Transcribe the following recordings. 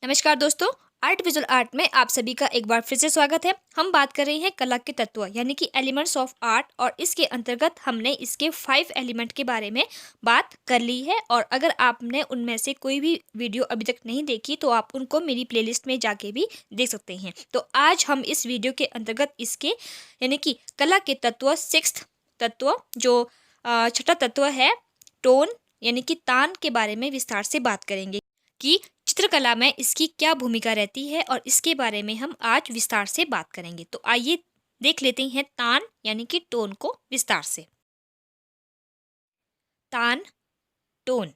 नमस्कार दोस्तों, art visual art में आप सभी का एक बार फिर से स्वागत है। हम बात कर रहे हैं कला के तत्व यानी कि एलिमेंट्स ऑफ आर्ट और इसके अंतर्गत हमने इसके 5 एलिमेंट के बारे में बात कर ली है। और अगर आपने उनमें से कोई भी वीडियो अभी तक नहीं देखी तो आप उनको मेरी प्लेलिस्ट में जाके भी देख सकते हैं। तो आज हम इस वीडियो के अंतर्गत इसके यानी कि कला के तत्व 6th तत्व जो छठा तत्व है टोन यानी कि तान के बारे में विस्तार से बात करेंगे कि चित्रकला में इसकी क्या भूमिका रहती है और इसके बारे में हम आज विस्तार से बात करेंगे। तो आइए देख लेते हैं तान यानी कि टोन को विस्तार से। तान, टोन।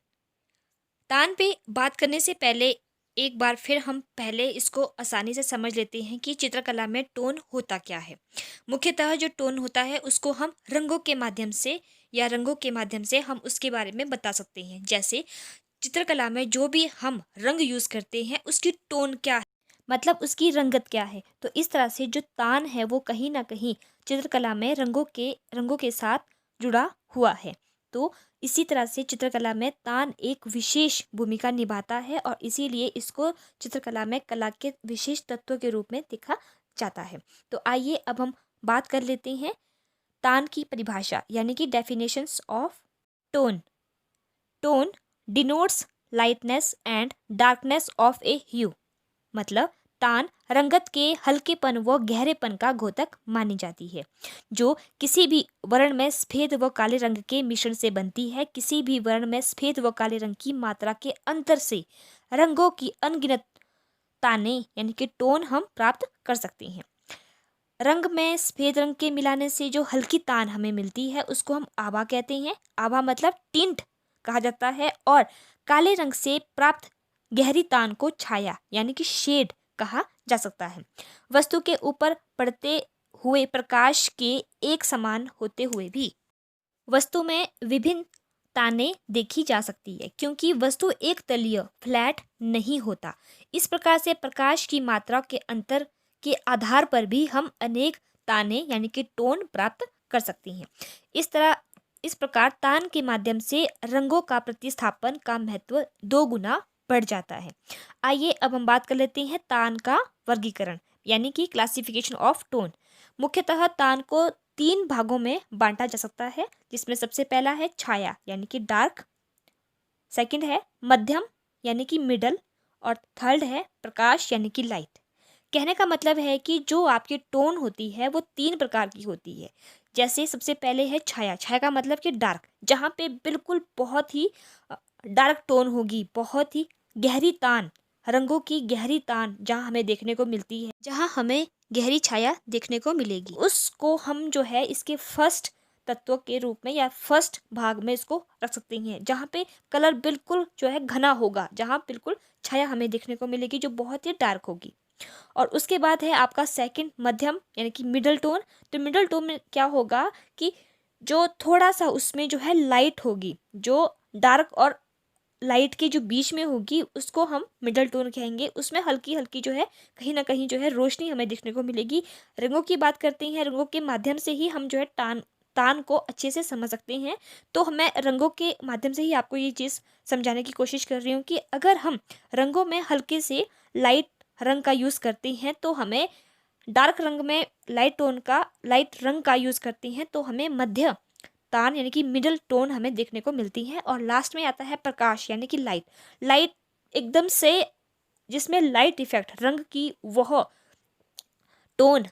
तान पे बात करने से पहले एक बार फिर हम पहले इसको आसानी से समझ लेते हैं कि चित्रकला में टोन होता क्या है। मुख्यतः जो टोन होता है उसको हम रंगों के माध्यम से हम उसके बारे में बता सकते हैं। जैसे चित्रकला में जो भी हम रंग यूज करते हैं उसकी टोन क्या है, मतलब उसकी रंगत क्या है। तो इस तरह से जो तान है वो कहीं ना कहीं चित्रकला में रंगों के साथ जुड़ा हुआ है। तो इसी तरह से चित्रकला में तान एक विशेष भूमिका निभाता है और इसीलिए इसको चित्रकला में कला के विशेष तत्व के रूप में देखा जाता है। तो आइए अब हम बात कर लेते हैं तान की परिभाषा यानी कि definitions of tone. Tone denotes lightness and darkness of a hue, मतलब तान रंगत के हल्केपन व गहरेपन का घोतक मानी जाती है जो किसी भी वर्ण में सफेद व काले रंग के मिश्रण से बनती है। किसी भी वर्ण में सफेद व काले रंग की मात्रा के अंतर से रंगों की अनगिनत ताने यानी कि टोन हम प्राप्त कर सकते हैं। रंग में सफेद रंग के मिलाने से जो हल्की तान हमें मिलती है उसको हम आभा कहते हैं। आभा मतलब टिंट कहा जाता है। और काले रंग से प्राप्त गहरी तान को छाया यानी कि शेड कहा जा सकता है। वस्तु के ऊपर पड़ते हुए प्रकाश के एक समान होते हुए भी वस्तु में विभिन्न ताने देखी जा सकती है क्योंकि वस्तु एक तलीय फ्लैट नहीं होता। इस प्रकार से प्रकाश की मात्रा के अंतर के आधार पर भी हम अनेक ताने यानी कि टोन प्राप्त कर सकते हैं। इस प्रकार तान के माध्यम से रंगों का प्रतिस्थापन का महत्व 2 गुना बढ़ जाता है। आइए अब हम बात कर लेते हैं तान का वर्गीकरण यानी कि क्लासिफिकेशन ऑफ टोन। मुख्यतः तान को 3 भागों में बांटा जा सकता है, जिसमें सबसे पहला है छाया यानी कि डार्क, सेकंड है मध्यम यानी कि मिडल और थर्ड है प्रकाश यानी कि लाइट। कहने का मतलब है कि जो आपकी टोन होती है वो 3 प्रकार की होती है। जैसे सबसे पहले है छाया। छाया का मतलब कि डार्क, जहाँ पे बिल्कुल बहुत ही डार्क टोन होगी, बहुत ही गहरी तान, रंगों की गहरी तान जहाँ हमें देखने को मिलती है, जहाँ हमें गहरी छाया देखने को मिलेगी, उसको हम जो है इसके फर्स्ट तत्व के रूप में या फर्स्ट भाग में इसको रख सकते हैं। जहाँ पे कलर बिल्कुल जो है घना होगा, जहाँ बिल्कुल छाया हमें देखने को मिलेगी जो बहुत ही डार्क होगी। और उसके बाद है आपका सेकंड मध्यम यानी कि मिडल टोन। तो मिडल टोन में क्या होगा कि जो थोड़ा सा उसमें जो है लाइट होगी, जो डार्क और लाइट के जो बीच में होगी उसको हम मिडल टोन कहेंगे। उसमें हल्की हल्की जो है कहीं ना कहीं जो है रोशनी हमें देखने को मिलेगी। रंगों की बात करते हैं, रंगों के माध्यम से ही हम जो है तान को अच्छे से समझ सकते हैं। तो मैं रंगों के माध्यम से ही आपको ये चीज़ समझाने की कोशिश कर रही हूँ कि अगर हम रंगों में हल्के से लाइट रंग का यूज़ करते हैं तो हमें डार्क रंग में लाइट रंग का यूज़ करते हैं तो हमें मध्य तान यानी कि मिडल टोन हमें देखने को मिलती है। और लास्ट में आता है प्रकाश यानी कि लाइट एकदम से जिसमें लाइट इफेक्ट रंग की वह टोन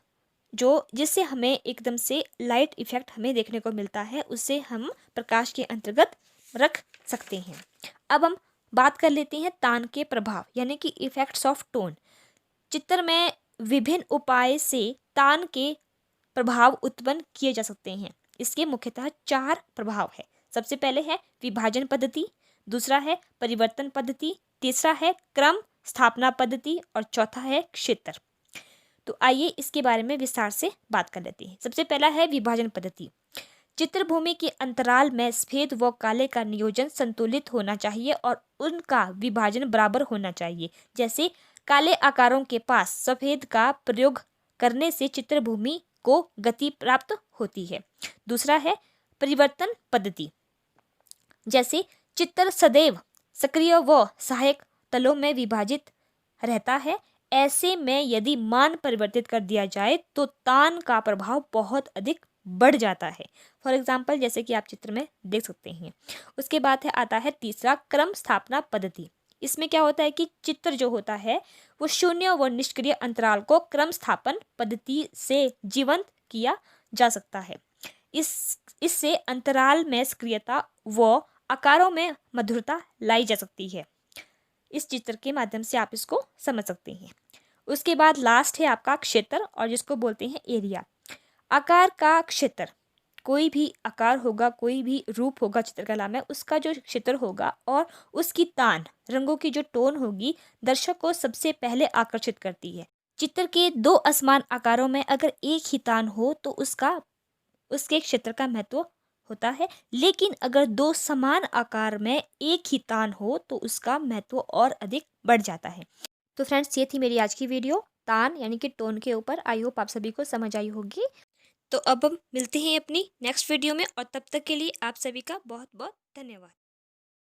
जो जिससे हमें एकदम से लाइट इफेक्ट हमें देखने को मिलता है, उसे हम प्रकाश के अंतर्गत रख सकते हैं। अब हम बात कर लेते हैं तान के प्रभाव यानी कि इफेक्ट्स ऑफ टोन। चित्र में विभिन्न उपाय से तान के प्रभाव उत्पन्न किए जा सकते हैं। इसके मुख्यतः 4 प्रभाव है। सबसे पहले है विभाजन पद्धति, दूसरा है परिवर्तन पद्धति, तीसरा है क्रम स्थापना पद्धति और चौथा है क्षेत्र। तो आइए इसके बारे में विस्तार से बात कर लेते हैं। सबसे पहला है विभाजन पद्धति। चित्रभूमि के अंतराल में सफेद व काले का नियोजन संतुलित होना चाहिए और उनका विभाजन बराबर होना चाहिए। जैसे काले आकारों के पास सफेद का प्रयोग करने से चित्रभूमि को गति प्राप्त होती है। दूसरा है परिवर्तन पद्धति। जैसे चित्र सदैव सक्रिय व सहायक तलों में विभाजित रहता है। ऐसे में यदि मान परिवर्तित कर दिया जाए तो तान का प्रभाव बहुत अधिक बढ़ जाता है। फॉर एग्जाम्पल जैसे कि आप चित्र में देख सकते हैं। उसके बाद आता है तीसरा क्रम स्थापना पद्धति। इसमें क्या होता है कि चित्र जो होता है वो शून्य व निष्क्रिय अंतराल को क्रम स्थापन पद्धति से जीवंत किया जा सकता है। इससे अंतराल में सक्रियता व आकारों में मधुरता लाई जा सकती है। इस चित्र के माध्यम से आप इसको समझ सकते हैं। उसके बाद लास्ट है आपका क्षेत्र, और जिसको बोलते हैं एरिया। आकार का क्षेत्र, कोई भी आकार होगा, कोई भी रूप होगा चित्रकला में, उसका जो क्षेत्र होगा और उसकी तान, रंगों की जो टोन होगी, दर्शक को सबसे पहले आकर्षित करती है। चित्र के दो असमान आकारों में अगर एक ही तान हो तो उसके क्षेत्र का महत्व होता है, लेकिन अगर दो समान आकार में एक ही तान हो तो उसका महत्व और अधिक बढ़ जाता है। तो फ्रेंड्स, ये थी मेरी आज की वीडियो तान यानी कि टोन के ऊपर। आई होप आप सभी को समझ आई होगी। तो अब हम मिलते हैं अपनी नेक्स्ट वीडियो में, और तब तक के लिए आप सभी का बहुत बहुत धन्यवाद।